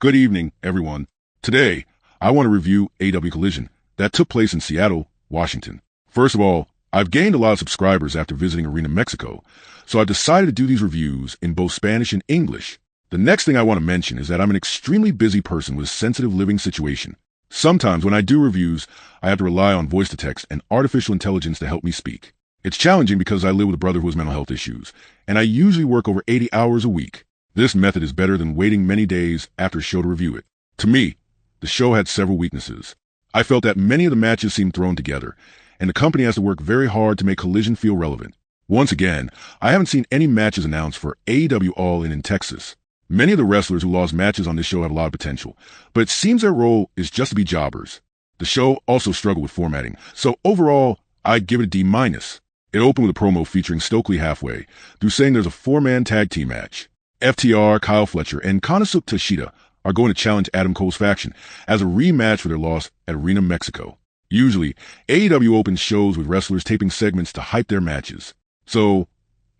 Good evening, everyone. Today, I want to review AEW Collision that took place in Seattle, Washington. First of all, I've gained a lot of subscribers after visiting Arena, Mexico, so I've decided to do these reviews in both Spanish and English. The next thing I want to mention is that I'm an extremely busy person with a sensitive living situation. Sometimes when I do reviews, I have to rely on voice-to-text and artificial intelligence to help me speak. It's challenging because I live with a brother who has mental health issues, and I usually work over 80 hours a week. This method is better than waiting many days after a show to review it. To me, the show had several weaknesses. I felt that many of the matches seemed thrown together, and the company has to work very hard to make Collision feel relevant. Once again, I haven't seen any matches announced for AEW All In Texas. Many of the wrestlers who lost matches on this show have a lot of potential, but it seems their role is just to be jobbers. The show also struggled with formatting, so overall, I'd give it a D-. It opened with a promo featuring Stokely halfway, through saying there's a four-man tag team match. FTR, Kyle Fletcher, and Konosuke Takeshita are going to challenge Adam Cole's faction as a rematch for their loss at Arena, Mexico. Usually, AEW opens shows with wrestlers taping segments to hype their matches. So,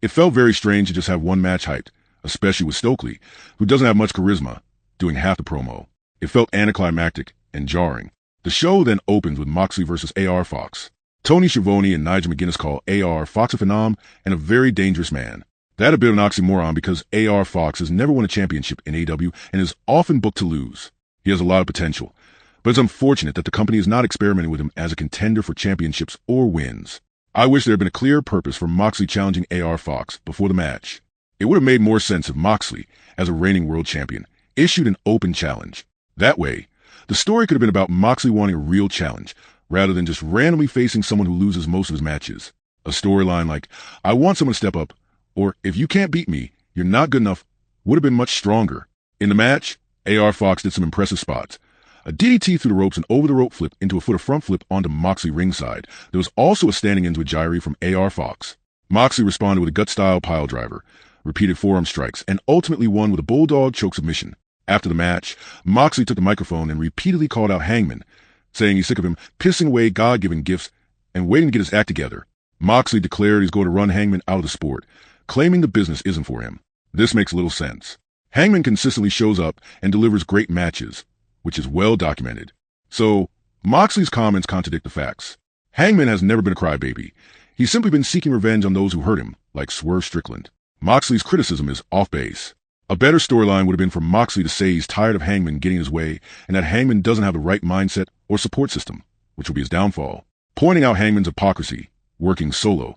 it felt very strange to just have one match hyped, especially with Stokely, who doesn't have much charisma, doing half the promo. It felt anticlimactic and jarring. The show then opens with Moxley versus AR Fox. Tony Schiavone and Nigel McGuinness call AR Fox a phenom and a very dangerous man. That a bit of an oxymoron because AR Fox has never won a championship in AEW and is often booked to lose. He has a lot of potential, but it's unfortunate that the company is not experimenting with him as a contender for championships or wins. I wish there had been a clear purpose for Moxley challenging AR Fox before the match. It would have made more sense if Moxley, as a reigning world champion, issued an open challenge. That way, the story could have been about Moxley wanting a real challenge, rather than just randomly facing someone who loses most of his matches. A storyline like, I want someone to step up, or if you can't beat me, you're not good enough, would have been much stronger. In the match, AR Fox did some impressive spots. A DDT through the ropes and over the rope flip into a foot of front flip onto Moxley ringside. There was also a standing into a gyri from AR Fox. Moxley responded with a gut-style pile driver, repeated forearm strikes, and ultimately won with a bulldog choke submission. After the match, Moxley took the microphone and repeatedly called out Hangman, saying he's sick of him pissing away God-given gifts and waiting to get his act together. Moxley declared he's going to run Hangman out of the sport, claiming the business isn't for him. This makes little sense. Hangman consistently shows up and delivers great matches, which is well documented. So, Moxley's comments contradict the facts. Hangman has never been a crybaby. He's simply been seeking revenge on those who hurt him, like Swerve Strickland. Moxley's criticism is off base. A better storyline would have been for Moxley to say he's tired of Hangman getting his way and that Hangman doesn't have the right mindset or support system, which will be his downfall. Pointing out Hangman's hypocrisy, working solo,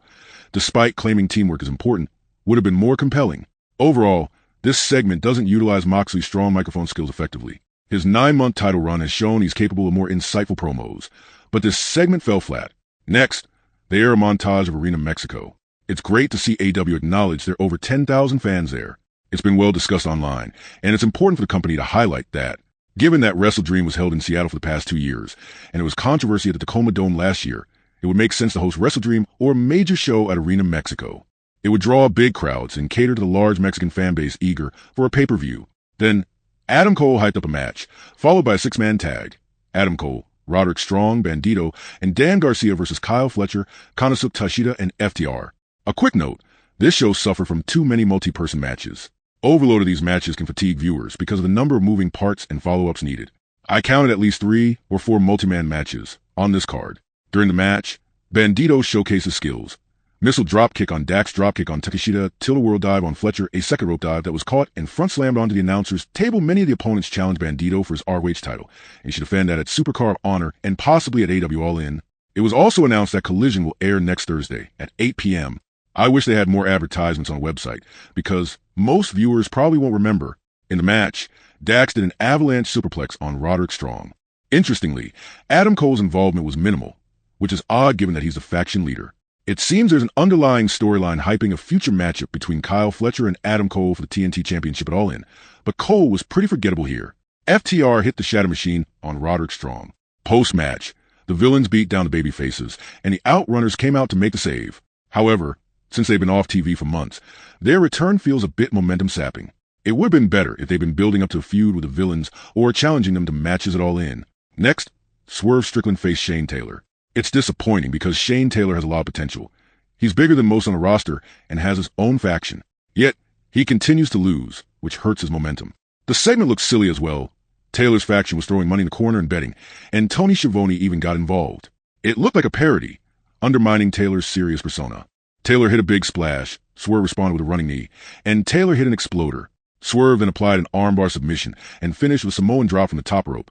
despite claiming teamwork is important, would have been more compelling. Overall, this segment doesn't utilize Moxley's strong microphone skills effectively. His 9-month title run has shown he's capable of more insightful promos, but this segment fell flat. Next, they air a montage of Arena, Mexico. It's great to see AEW acknowledge there are over 10,000 fans there. It's been well discussed online, and it's important for the company to highlight that. Given that Wrestle Dream was held in Seattle for the past 2 years, and it was controversy at the Tacoma Dome last year, it would make sense to host Wrestle Dream or a major show at Arena, Mexico. It would draw big crowds and cater to the large Mexican fan base eager for a pay-per-view. Then, Adam Cole hyped up a match, followed by a 6-man tag. Adam Cole, Roderick Strong, Bandito, and Dan Garcia versus Kyle Fletcher, Konosuke Takeshita, and FTR. A quick note, this show suffered from too many multi-person matches. Overload of these matches can fatigue viewers because of the number of moving parts and follow-ups needed. I counted at least 3 or 4 multi-man matches on this card. During the match, Bandito showcases skills. Missile dropkick on Dax, dropkick on Takeshita, tilt-a-whirl dive on Fletcher, a second rope dive that was caught and front slammed onto the announcer's table. Many of the opponents challenged Bandito for his ROH title, and he should defend that at Supercard of Honor and possibly at AEW All In. It was also announced that Collision will air next Thursday at 8 p.m. I wish they had more advertisements on the website, because most viewers probably won't remember. In the match, Dax did an avalanche superplex on Roderick Strong. Interestingly, Adam Cole's involvement was minimal, which is odd given that he's the faction leader. It seems there's an underlying storyline hyping a future matchup between Kyle Fletcher and Adam Cole for the TNT Championship at All In, but Cole was pretty forgettable here. FTR hit the Shatter Machine on Roderick Strong. Post-match, the villains beat down the babyfaces, and the Outrunners came out to make the save. However, since they've been off TV for months, their return feels a bit momentum-sapping. It would have been better if they'd been building up to a feud with the villains or challenging them to matches at All In. Next, Swerve Strickland faced Shane Taylor. It's disappointing because Shane Taylor has a lot of potential. He's bigger than most on the roster and has his own faction. Yet, he continues to lose, which hurts his momentum. The segment looked silly as well. Taylor's faction was throwing money in the corner and betting, and Tony Schiavone even got involved. It looked like a parody, undermining Taylor's serious persona. Taylor hit a big splash, Swerve responded with a running knee, and Taylor hit an exploder. Swerve then applied an armbar submission and finished with a Samoan drop from the top rope.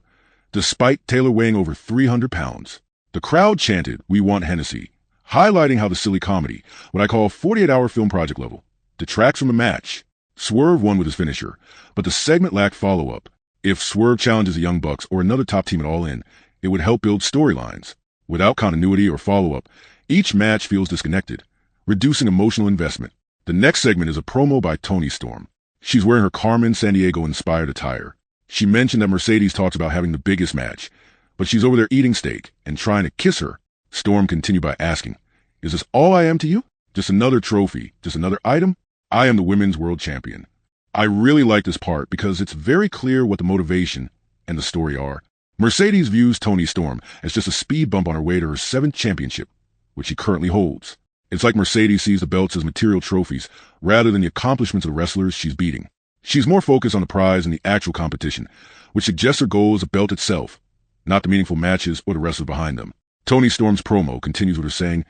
Despite Taylor weighing over 300 pounds, the crowd chanted, "We want Hennessy," highlighting how the silly comedy, what I call 48-hour film project level, detracts from the match. Swerve won with his finisher, but the segment lacked follow-up. If Swerve challenges the Young Bucks or another top team at All In, it would help build storylines. Without continuity or follow-up, each match feels disconnected, reducing emotional investment. The next segment is a promo by Toni Storm. She's wearing her Carmen Sandiego-inspired attire. She mentioned that Mercedes talks about having the biggest match, but she's over there eating steak and trying to kiss her. Storm continued by asking, "Is this all I am to you? Just another trophy? Just another item? I am the women's world champion." I really like this part because it's very clear what the motivation and the story are. Mercedes views Toni Storm as just a speed bump on her way to her 7th championship, which she currently holds. It's like Mercedes sees the belts as material trophies rather than the accomplishments of the wrestlers she's beating. She's more focused on the prize and the actual competition, which suggests her goal is the belt itself, not the meaningful matches or the wrestlers behind them. Toni Storm's promo continues with her saying,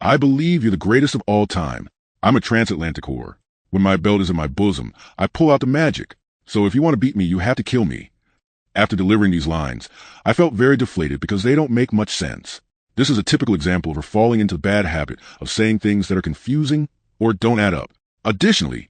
"I believe you're the greatest of all time. I'm a transatlantic whore. When my belt is in my bosom, I pull out the magic. So if you want to beat me, you have to kill me." After delivering these lines, I felt very deflated because they don't make much sense. This is a typical example of her falling into the bad habit of saying things that are confusing or don't add up. Additionally,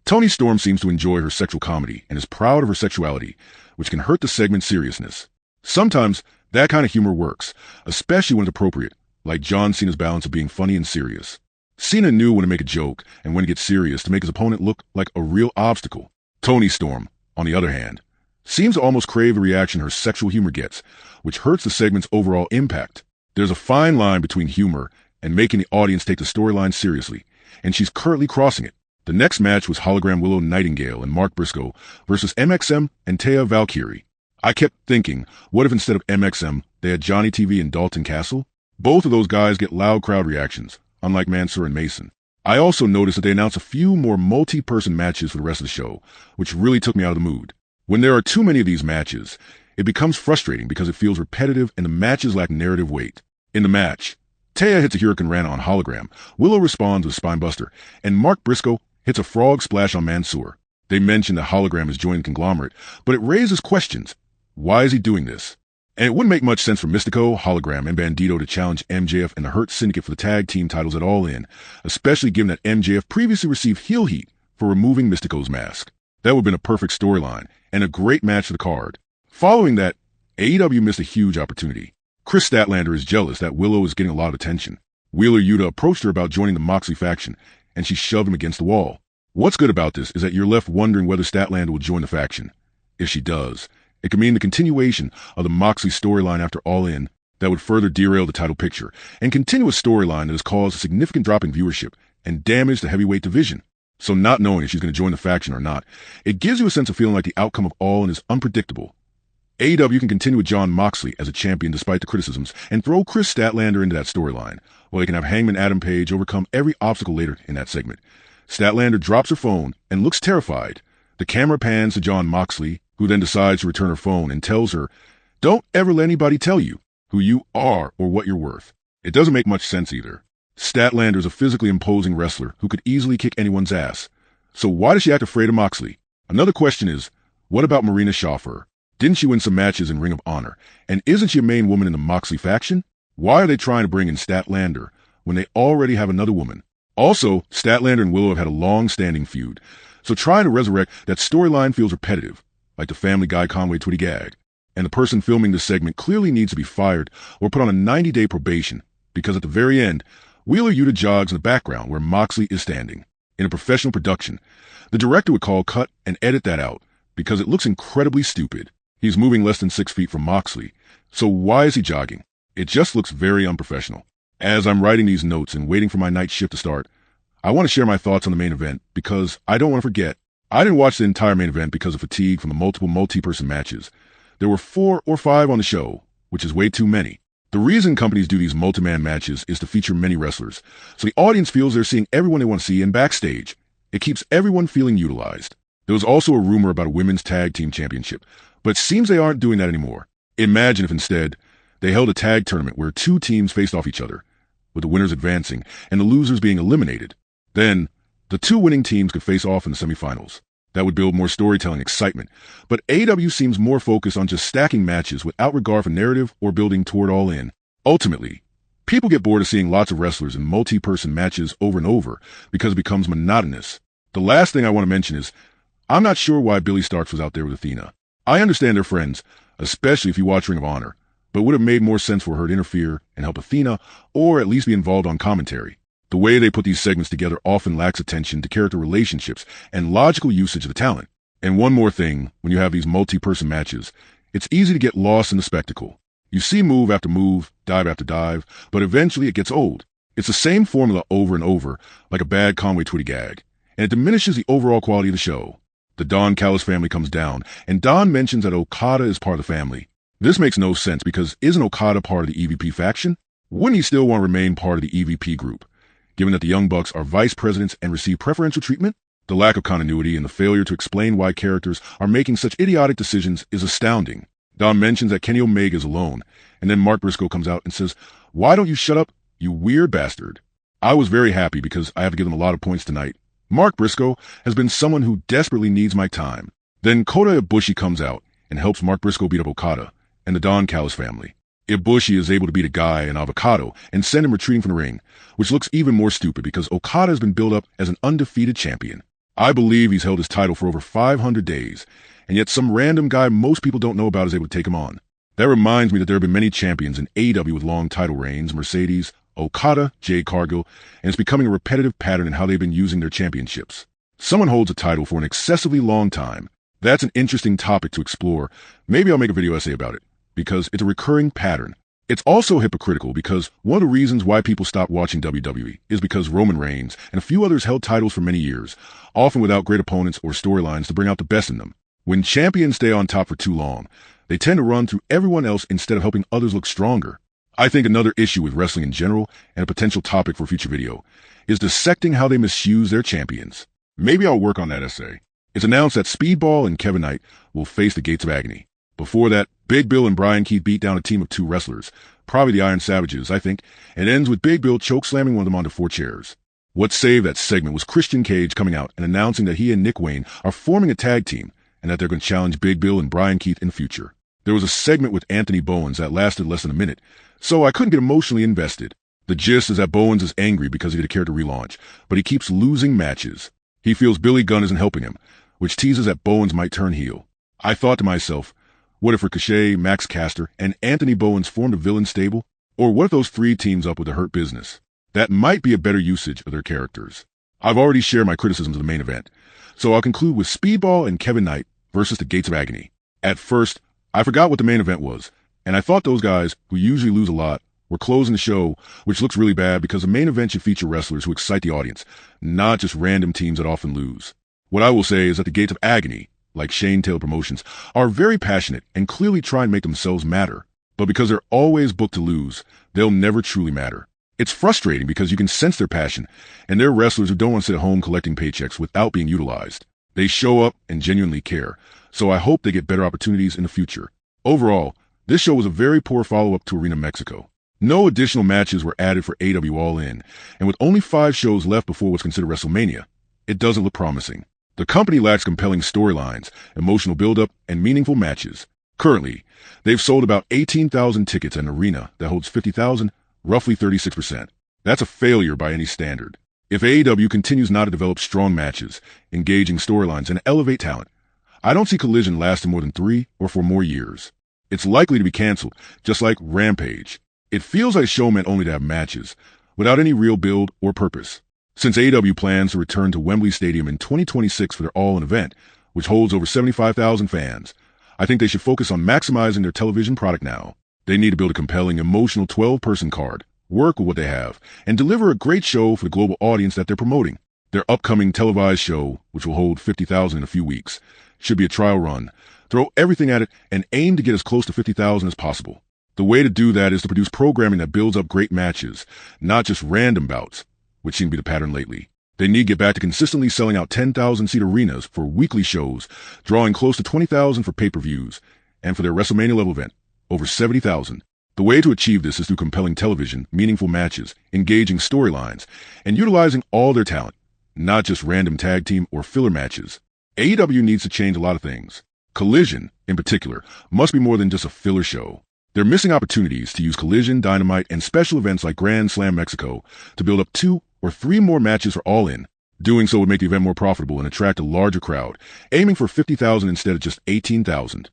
Toni Storm seems to enjoy her sexual comedy and is proud of her sexuality, which can hurt the segment's seriousness. Sometimes that kind of humor works, especially when it's appropriate, like John Cena's balance of being funny and serious. Cena knew when to make a joke and when to get serious to make his opponent look like a real obstacle. Toni Storm, on the other hand, seems to almost crave the reaction her sexual humor gets, which hurts the segment's overall impact. There's a fine line between humor and making the audience take the storyline seriously, and she's currently crossing it. The next match was Hologram Willow Nightingale and Mark Briscoe versus MXM and Taya Valkyrie. I kept thinking, what if instead of MXM, they had Johnny TV and Dalton Castle? Both of those guys get loud crowd reactions, unlike Mansoor and Mason. I also noticed that they announced a few more multi-person matches for the rest of the show, which really took me out of the mood. When there are too many of these matches, it becomes frustrating because it feels repetitive and the matches lack narrative weight. In the match, Taya hits a Hurricane Rana on Hologram, Willow responds with a Spinebuster, and Mark Briscoe hits a frog splash on Mansoor. They mention that Hologram has joined the conglomerate, but it raises questions. Why is he doing this? And it wouldn't make much sense for Mystico, Hologram, and Bandito to challenge MJF and the Hurt Syndicate for the tag team titles at All In, especially given that MJF previously received heel heat for removing Mystico's mask. That would have been a perfect storyline and a great match for the card. Following that, AEW missed a huge opportunity. Chris Statlander is jealous that Willow is getting a lot of attention. Wheeler Yuta approached her about joining the Moxley faction, and she shoved him against the wall. What's good about this is that you're left wondering whether Statlander will join the faction. If she does, it could mean the continuation of the Moxley storyline after All In that would further derail the title picture and continue a storyline that has caused a significant drop in viewership and damaged the heavyweight division. So not knowing if she's going to join the faction or not, it gives you a sense of feeling like the outcome of All In is unpredictable. AEW can continue with Jon Moxley as a champion despite the criticisms and throw Chris Statlander into that storyline, while they can have Hangman Adam Page overcome every obstacle later in that segment. Statlander drops her phone and looks terrified. The camera pans to Jon Moxley, who then decides to return her phone and tells her, "Don't ever let anybody tell you who you are or what you're worth." It doesn't make much sense either. Statlander is a physically imposing wrestler who could easily kick anyone's ass. So why does she act afraid of Moxley? Another question is, what about Marina Shaffer? Didn't she win some matches in Ring of Honor? And isn't she a main woman in the Moxley faction? Why are they trying to bring in Statlander when they already have another woman? Also, Statlander and Willow have had a long-standing feud, so trying to resurrect that storyline feels repetitive, like the Family Guy Conway Twitty gag. And the person filming this segment clearly needs to be fired or put on a 90-day probation, because at the very end, Wheeler Yuta jogs in the background where Moxley is standing. In a professional production, the director would call cut and edit that out, because it looks incredibly stupid. He's moving less than 6 feet from Moxley, so why is he jogging? It just looks very unprofessional. As I'm writing these notes and waiting for my night shift to start, I want to share my thoughts on the main event because I don't want to forget. I didn't watch the entire main event because of fatigue from the multiple multi-person matches. There were 4 or 5 on the show, which is way too many. The reason companies do these multi-man matches is to feature many wrestlers, so the audience feels they're seeing everyone they want to see and backstage. It keeps everyone feeling utilized. There was also a rumor about a women's tag team championship, but it seems they aren't doing that anymore. Imagine if instead they held a tag tournament where two teams faced off each other, with the winners advancing and the losers being eliminated. Then, the two winning teams could face off in the semifinals. That would build more storytelling excitement, but AEW seems more focused on just stacking matches without regard for narrative or building toward All In. Ultimately, people get bored of seeing lots of wrestlers in multi-person matches over and over because it becomes monotonous. The last thing I want to mention is, I'm not sure why Billy Starks was out there with Athena. I understand they're friends, especially if you watch Ring of Honor, but it would have made more sense for her to interfere and help Athena, or at least be involved on commentary. The way they put these segments together often lacks attention to character relationships and logical usage of the talent. And one more thing, when you have these multi-person matches, it's easy to get lost in the spectacle. You see move after move, dive after dive, but eventually it gets old. It's the same formula over and over, like a bad Conway Twitty gag, and it diminishes the overall quality of the show. The Don Callis family comes down, and Don mentions that Okada is part of the family. This makes no sense because isn't Okada part of the EVP faction? Wouldn't he still want to remain part of the EVP group? Given that the Young Bucks are vice presidents and receive preferential treatment, the lack of continuity and the failure to explain why characters are making such idiotic decisions is astounding. Don mentions that Kenny Omega is alone, and then Mark Briscoe comes out and says, "Why don't you shut up, you weird bastard?" I was very happy because I have to give them a lot of points tonight. Mark Briscoe has been someone who desperately needs my time. Then Kota Ibushi comes out and helps Mark Briscoe beat up Okada and the Don Callis family. Ibushi is able to beat a guy in avocado and send him retreating from the ring, which looks even more stupid because Okada has been built up as an undefeated champion. I believe he's held his title for over 500 days, and yet some random guy most people don't know about is able to take him on. That reminds me that there have been many champions in AEW with long title reigns: Mercedes, Okada, Jade Cargill, and it's becoming a repetitive pattern in how they've been using their championships. Someone holds a title for an excessively long time. That's an interesting topic to explore. Maybe I'll make a video essay about it, because it's a recurring pattern. It's also hypocritical because one of the reasons why people stopped watching WWE is because Roman Reigns and a few others held titles for many years, often without great opponents or storylines to bring out the best in them. When champions stay on top for too long, they tend to run through everyone else instead of helping others look stronger. I think another issue with wrestling in general, and a potential topic for a future video, is dissecting how they misuse their champions. Maybe I'll work on that essay. It's announced that Speedball and Kevin Knight will face the Gates of Agony. Before that, Big Bill and Brian Keith beat down a team of two wrestlers, probably the Iron Savages, I think, and ends with Big Bill chokeslamming one of them onto 4 chairs. What saved that segment was Christian Cage coming out and announcing that he and Nick Wayne are forming a tag team, and that they're going to challenge Big Bill and Brian Keith in the future. There was a segment with Anthony Bowens that lasted less than a minute, so I couldn't get emotionally invested. The gist is that Bowens is angry because he did a character relaunch, but he keeps losing matches. He feels Billy Gunn isn't helping him, which teases that Bowens might turn heel. I thought to myself, what if Ricochet, Max Caster, and Anthony Bowens formed a villain stable? Or what if those 3 teams up with the Hurt Business? That might be a better usage of their characters. I've already shared my criticisms of the main event, so I'll conclude with Speedball and Kevin Knight versus the Gates of Agony. At first, I forgot what the main event was, and I thought those guys, who usually lose a lot, were closing the show, which looks really bad because the main event should feature wrestlers who excite the audience, not just random teams that often lose. What I will say is that the Gates of Agony, like Shane Taylor Promotions, are very passionate and clearly try and make themselves matter. But because they're always booked to lose, they'll never truly matter. It's frustrating because you can sense their passion, and they're wrestlers who don't want to sit at home collecting paychecks without being utilized. They show up and genuinely care, so I hope they get better opportunities in the future. Overall, this show was a very poor follow-up to Arena Mexico. No additional matches were added for AEW All In, and with only 5 shows left before what's considered WrestleMania, it doesn't look promising. The company lacks compelling storylines, emotional build-up, and meaningful matches. Currently, they've sold about 18,000 tickets at an arena that holds 50,000, roughly 36%. That's a failure by any standard. If AEW continues not to develop strong matches, engaging storylines, and elevate talent, I don't see Collision lasting more than 3 or 4 more years. It's likely to be canceled, just like Rampage. It feels like a show meant only to have matches, without any real build or purpose. Since AEW plans to return to Wembley Stadium in 2026 for their All-In event, which holds over 75,000 fans, I think they should focus on maximizing their television product now. They need to build a compelling, emotional 12-person card, work with what they have, and deliver a great show for the global audience that they're promoting. Their upcoming televised show, which will hold 50,000 in a few weeks, should be a trial run. Throw everything at it and aim to get as close to 50,000 as possible. The way to do that is to produce programming that builds up great matches, not just random bouts, which seem to be the pattern lately. They need to get back to consistently selling out 10,000-seat arenas for weekly shows, drawing close to 20,000 for pay-per-views, and for their WrestleMania-level event, over 70,000. The way to achieve this is through compelling television, meaningful matches, engaging storylines, and utilizing all their talent, not just random tag team or filler matches. AEW needs to change a lot of things. Collision, in particular, must be more than just a filler show. They're missing opportunities to use Collision, Dynamite, and special events like Grand Slam Mexico to build up 2 or 3 more matches for All In. Doing so would make the event more profitable and attract a larger crowd, aiming for 50,000 instead of just 18,000.